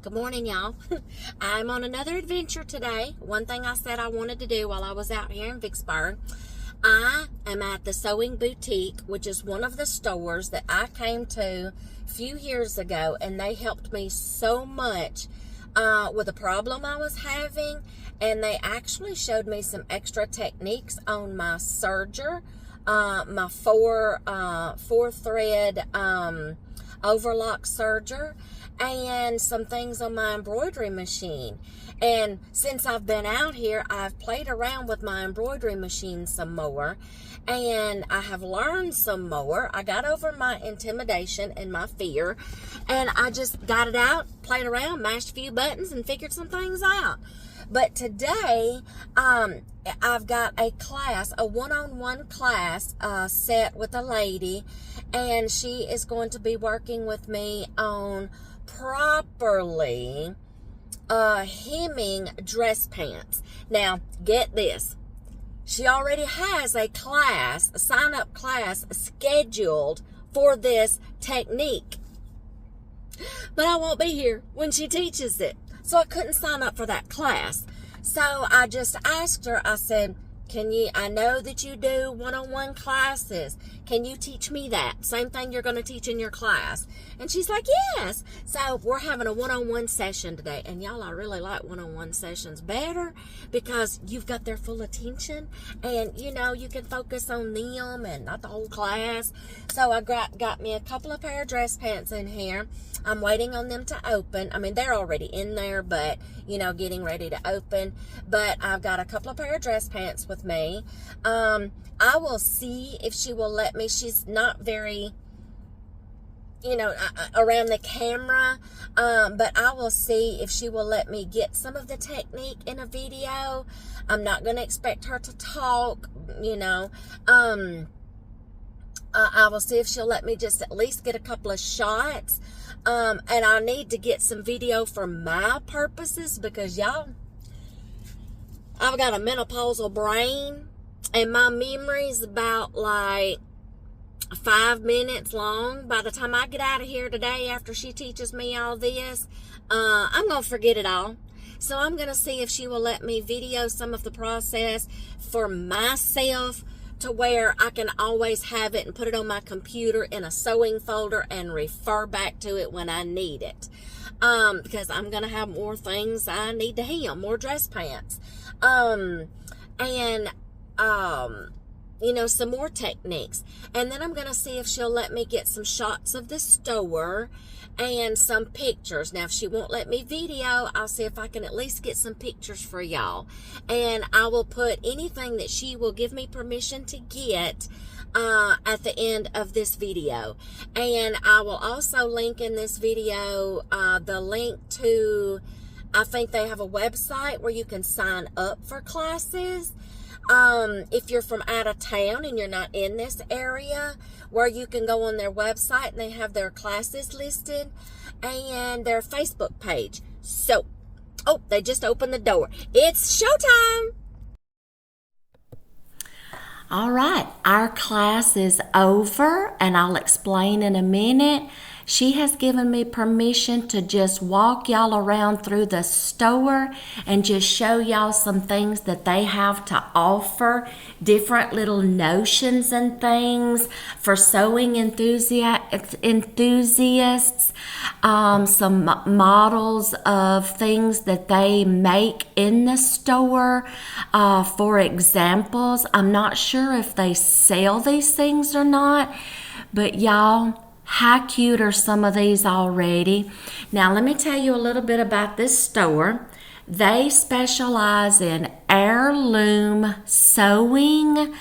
Good morning, y'all. I'm on another adventure today. One thing I said I wanted to do while I was out here in Vicksburg, I am at the Sewing Boutique, which is one of the stores that I came to a few years ago, and they helped me so much with a problem I was having, and they actually showed me some extra techniques on my serger, my four thread overlock serger, and some things on my embroidery machine. And since I've been out here, I've played around with my embroidery machine some more, and I have learned some more. I got over my intimidation and my fear, and I just got it out, played around, mashed a few buttons, and figured some things out. But today, I've got a class, a one-on-one class set with a lady, and she is going to be working with me on properly hemming dress pants. Now, get this. She already has a class, a sign-up class scheduled for this technique. But I won't be here when she teaches it. So I couldn't sign up for that class. So I just asked her, I said, I know that you do one-on-one classes. Can you teach me that? Same thing you're going to teach in your class. And she's like, yes. So we're having a one-on-one session today. And y'all, I really like one-on-one sessions better because you've got their full attention. And, you can focus on them and not the whole class. So I got me a couple of pair of dress pants in here. I'm waiting on them to open. I mean, they're already in there, but, getting ready to open. But I've got a couple of pair of dress pants with me. I will see if she will let me. She's not very, around the camera, but I will see if she will let me get some of the technique in a video. I'm not going to expect her to talk, I will see if she'll let me just at least get a couple of shots. And I need to get some video for my purposes because, y'all, I've got a menopausal brain and my memory's about like 5 minutes long. By the time I get out of here today after she teaches me all this, I'm going to forget it all. So I'm going to see if she will let me video some of the process for myself to where I can always have it and put it on my computer in a sewing folder and refer back to it when I need it. Because I'm going to have more things I need to hem, more dress pants. Some more techniques. And then I'm going to see if she'll let me get some shots of the store and some pictures. Now, if she won't let me video, I'll see if I can at least get some pictures for y'all. And I will put anything that she will give me permission to get at the end of this video. And I will also link in this video the link to, I think they have a website where you can sign up for classes. If you're from out of town and you're not in this area, where you can go on their website and they have their classes listed and their Facebook page. So, they just opened the door. It's showtime. All right, our class is over and I'll explain in a minute. She has given me permission to just walk y'all around through the store and just show y'all some things that they have to offer, different little notions and things for sewing enthusiasts, some models of things that they make in the store. For examples, I'm not sure if they sell these things or not, but y'all, how cute are some of these already? Now, let me tell you a little bit about this store. They specialize in heirloom sewing.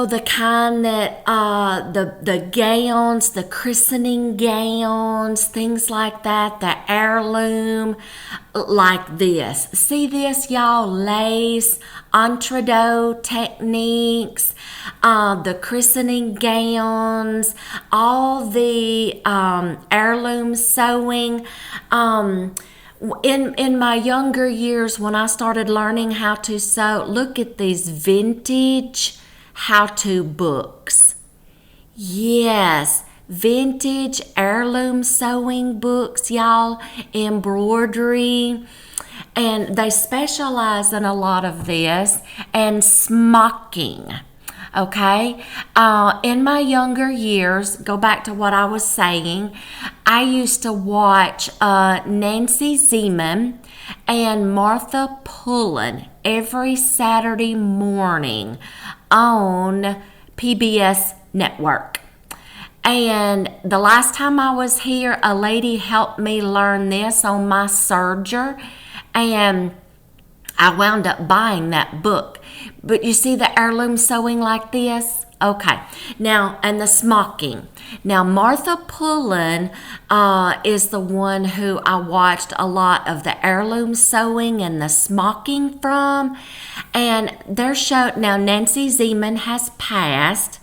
The kind that, the gowns, the christening gowns, things like that, the heirloom, like this. See this, y'all? Lace, entredot techniques, the christening gowns, all the heirloom sewing. In my younger years, when I started learning how to sew, look at these vintage how-to books. Yes, vintage heirloom sewing books, y'all, embroidery. And they specialize in a lot of this, and smocking. Okay, in my younger years, go back to what I was saying, I used to watch Nancy Zeman and Martha Pullen every Saturday morning on PBS Network. And the last time I was here, a lady helped me learn this on my serger, and I wound up buying that book. But you see the heirloom sewing like this? Okay. Now, and the smocking. Now, Martha Pullen is the one who I watched a lot of the heirloom sewing and the smocking from. And their show, now Nancy Zeman has passed.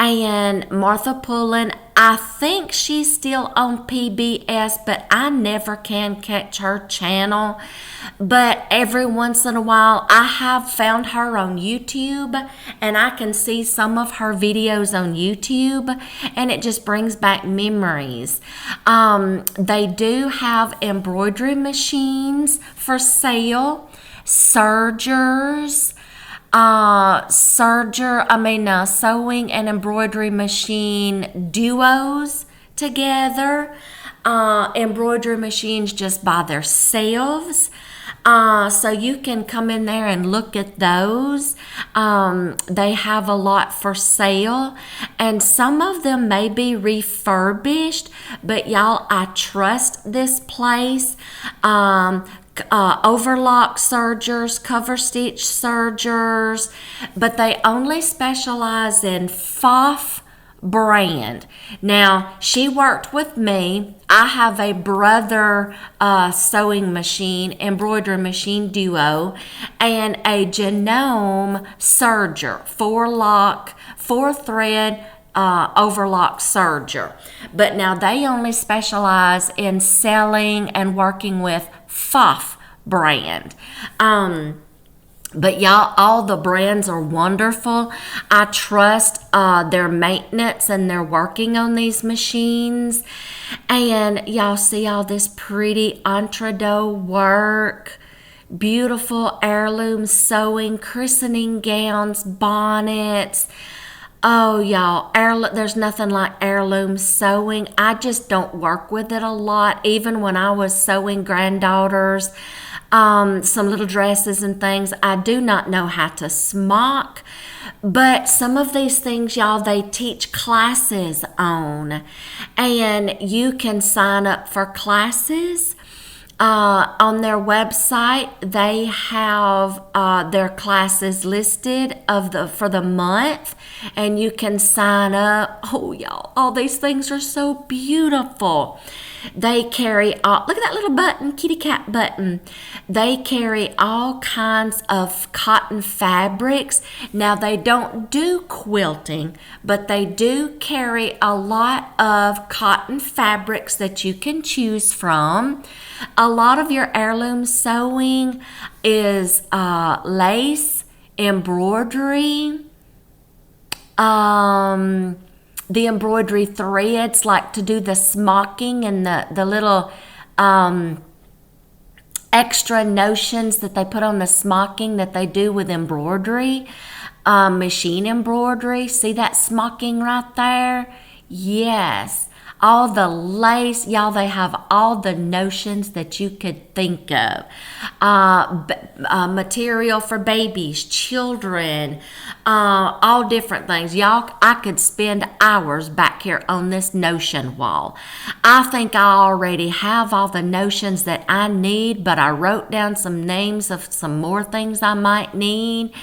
And Martha Pullen, I think she's still on PBS, but I never can catch her channel. But every once in a while, I have found her on YouTube, and I can see some of her videos on YouTube, and it just brings back memories. They do have embroidery machines for sale, sergers, sewing and embroidery machine duos together, embroidery machines just by themselves. So you can come in there and look at those. They have a lot for sale, and some of them may be refurbished, but y'all, I trust this place. Overlock sergers, cover stitch sergers, but they only specialize in Pfaff brand. Now, she worked with me. I have a brother sewing machine, embroidery machine duo, and a Genome serger, 4-thread overlock serger. But now they only specialize in selling and working with Pfaff brand. But y'all, all the brands are wonderful. I trust their maintenance and their working on these machines. And y'all see all this pretty entree work, beautiful heirloom sewing, christening gowns, bonnets. Oh, y'all, there's nothing like heirloom sewing. I just don't work with it a lot. Even when I was sewing granddaughters, some little dresses and things, I do not know how to smock. But some of these things, y'all, they teach classes on. And you can sign up for classes. On their website, they have their classes listed for the month, and you can sign up. Oh, y'all, all these things are so beautiful. They carry look at that little button, kitty cat button. They carry all kinds of cotton fabrics. Now, they don't do quilting, but they do carry a lot of cotton fabrics that you can choose from. A lot of your heirloom sewing is lace, embroidery, the embroidery threads, like to do the smocking and the little extra notions that they put on the smocking that they do with embroidery, machine embroidery. See that smocking right there? Yes. All the lace, y'all, they have all the notions that you could think of. Material for babies, children, all different things. Y'all, I could spend hours back here on this notion wall. I think I already have all the notions that I need, but I wrote down some names of some more things I might need.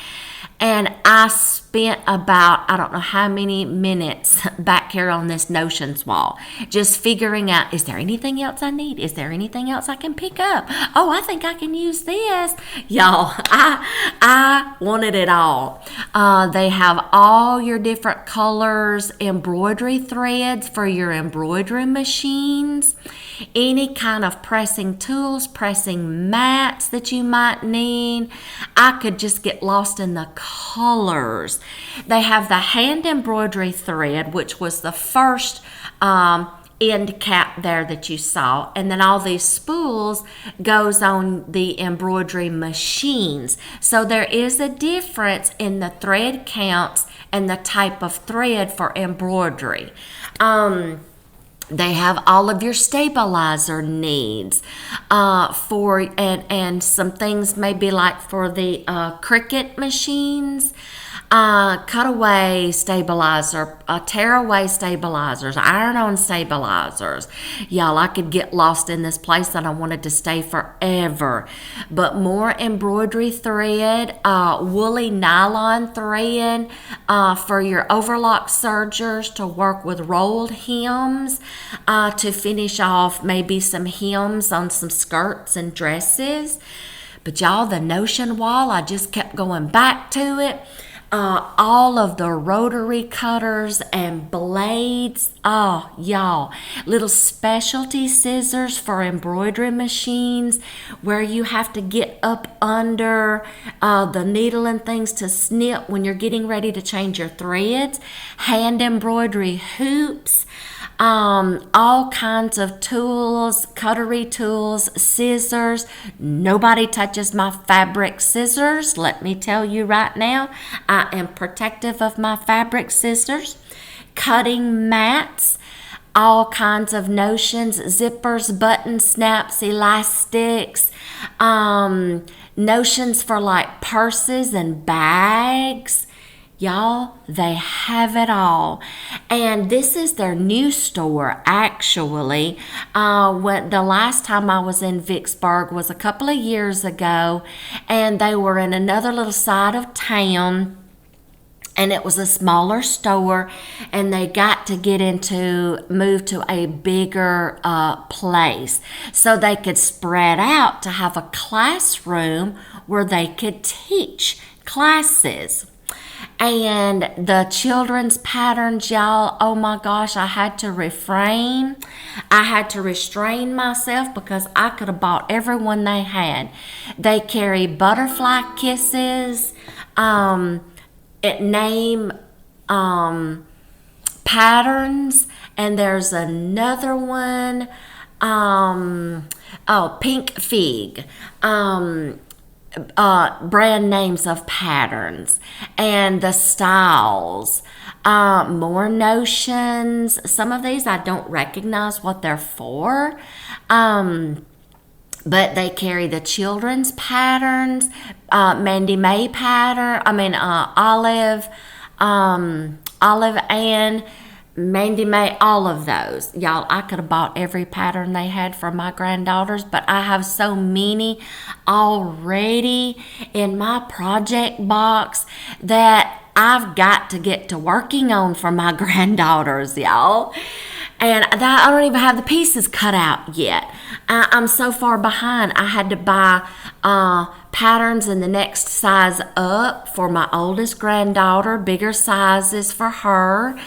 And I spent about, I don't know how many minutes back here on this notions wall, just figuring out, is there anything else I need? Is there anything else I can pick up? Oh, I think I can use this. Y'all, I wanted it all. They have all your different colors, embroidery threads for your embroidery machines, any kind of pressing tools, pressing mats that you might need. I could just get lost in the colors They have the hand embroidery thread, which was the first end cap there that you saw, and then all these spools goes on the embroidery machines. So there is a difference in the thread counts and the type of thread for embroidery. They have all of your stabilizer needs and some things maybe like for the Cricut machines, cutaway stabilizer, tearaway stabilizers, iron-on stabilizers. Y'all, I could get lost in this place and I wanted to stay forever. But more embroidery thread, woolly nylon thread for your overlock sergers to work with rolled hems, to finish off maybe some hems on some skirts and dresses. But y'all, the Notion wall, I just kept going back to it. All of the rotary cutters and blades. Oh, y'all, little specialty scissors for embroidery machines where you have to get up under the needle and things to snip when you're getting ready to change your threads. Hand embroidery hoops. All kinds of tools, cutlery tools, scissors. Nobody touches my fabric scissors. Let me tell you right now, I am protective of my fabric scissors. Cutting mats, all kinds of notions, zippers, button snaps, elastics, notions for like purses and bags. Y'all, they have it all. And this is their new store, actually. The last time I was in Vicksburg was a couple of years ago, and they were in another little side of town, and it was a smaller store, and they got to move to a bigger place so they could spread out to have a classroom where they could teach classes. And the children's patterns, y'all, oh my gosh, I had to refrain. I had to restrain myself because I could have bought every one they had. They carry butterfly kisses, name patterns, and there's another one, pink fig. Brand names of patterns and the styles, more notions. Some of these I don't recognize what they're for, but they carry the children's patterns, Mandy May pattern, Olive Ann, Mandy May, all of those. Y'all, I could have bought every pattern they had for my granddaughters, but I have so many already in my project box that I've got to get to working on for my granddaughters, y'all. And I don't even have the pieces cut out yet. I'm so far behind. I had to buy patterns in the next size up for my oldest granddaughter, bigger sizes for her.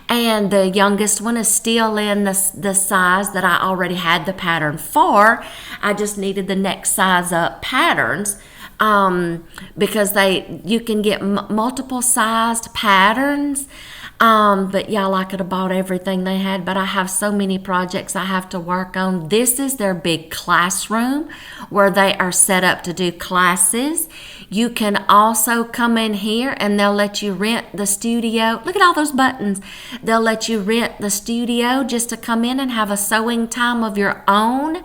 And the youngest one is still in the size that I already had the pattern for. I just needed the next size up patterns. Because you can get multiple sized patterns. But y'all, I could have bought everything they had, but I have so many projects I have to work on. This is their big classroom where they are set up to do classes. You can also come in here and they'll let you rent the studio. Look at all those buttons. They'll let you rent the studio just to come in and have a sewing time of your own.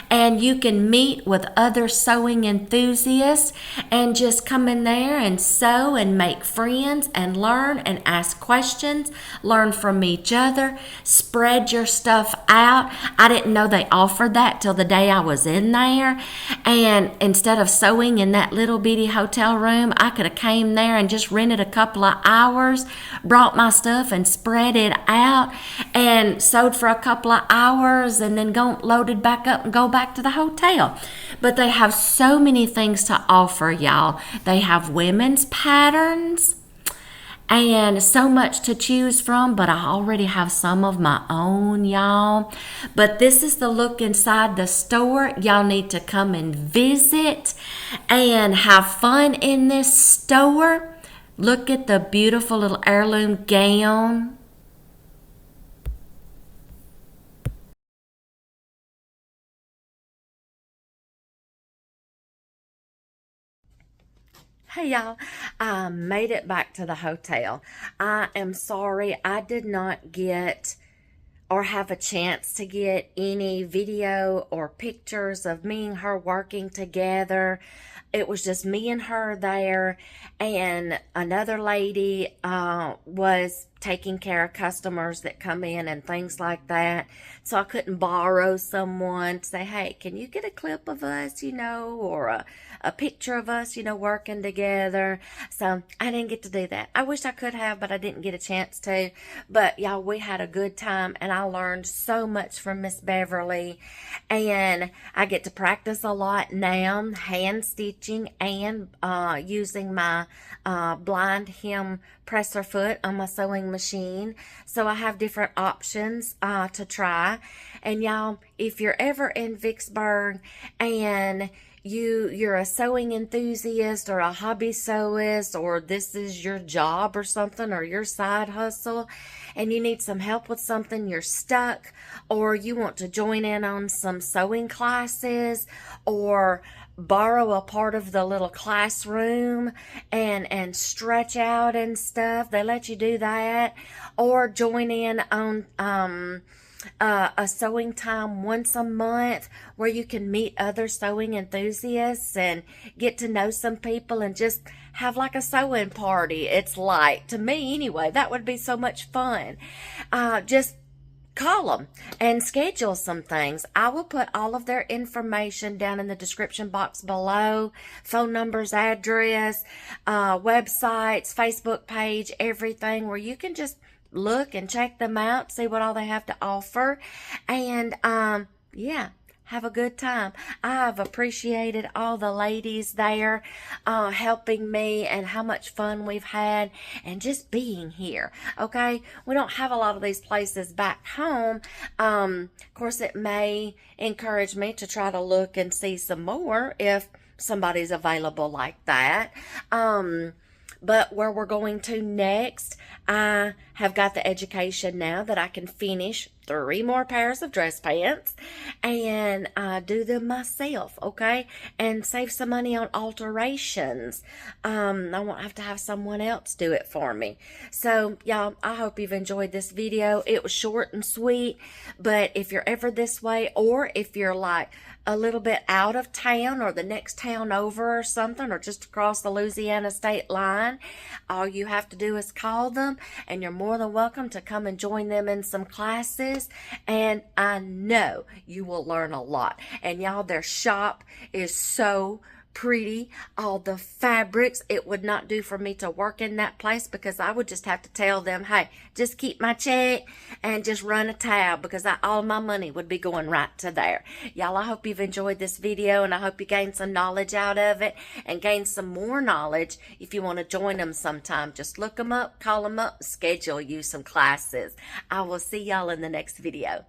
And you can meet with other sewing enthusiasts and just come in there and sew and make friends and learn and ask questions, learn from each other, spread your stuff out. I didn't know they offered that till the day I was in there. And instead of sewing in that little bitty hotel room, I could have came there and just rented a couple of hours, brought my stuff and spread it out and sewed for a couple of hours and then loaded back up and go back to the hotel. But they have so many things to offer, y'all. They have women's patterns and so much to choose from, but I already have some of my own, y'all. But this is the look inside the store. Y'all need to come and visit and have fun in this store. Look at the beautiful little heirloom gown. Hey y'all, I made it back to the hotel. I am sorry I did not get or have a chance to get any video or pictures of me and her working together. It was just me and her there, and another lady was taking care of customers that come in and things like that. So I couldn't borrow someone to say, hey, can you get a clip of us, or a picture of us, working together. So I didn't get to do that. I wish I could have, but I didn't get a chance to. But y'all, we had a good time, and I learned so much from Miss Beverly, and I get to practice a lot now, hand stitching and using my blind hem presser foot on my sewing machine. So I have different options to try. And y'all, if you're ever in Vicksburg and you're a sewing enthusiast or a hobby sewist, or this is your job or something, or your side hustle, and you need some help with something, you're stuck, or you want to join in on some sewing classes, or borrow a part of the little classroom and stretch out and stuff, they let you do that, or join in on a sewing time once a month where you can meet other sewing enthusiasts and get to know some people and just have like a sewing party. It's like, to me anyway, that would be so much fun. Just call them and schedule some things. I will put all of their information down in the description box below. Phone numbers, address, websites, Facebook page, everything, where you can just look and check them out, see what all they have to offer, and yeah, have a good time. I've appreciated all the ladies there helping me, and how much fun we've had, and just being here. Okay, we don't have a lot of these places back home. Of course, it may encourage me to try to look and see some more if somebody's available like that. But where we're going to next, I have got the education now that I can finish 3 more pairs of dress pants and do them myself, okay? And save some money on alterations. I won't have to have someone else do it for me. So, y'all, I hope you've enjoyed this video. It was short and sweet, but if you're ever this way, or if you're like a little bit out of town or the next town over or something, or just across the Louisiana state line, all you have to do is call them, and you're more than welcome to come and join them in some classes, and I know you will learn a lot. And y'all, their shop is so pretty. All the fabrics, it would not do for me to work in that place, because I would just have to tell them, hey, just keep my check and just run a tab, because all my money would be going right to there. Y'all, I hope you've enjoyed this video, and I hope you gained some knowledge out of it, and gain some more knowledge. If you want to join them sometime, just look them up, call them up, schedule you some classes. I will see y'all in the next video.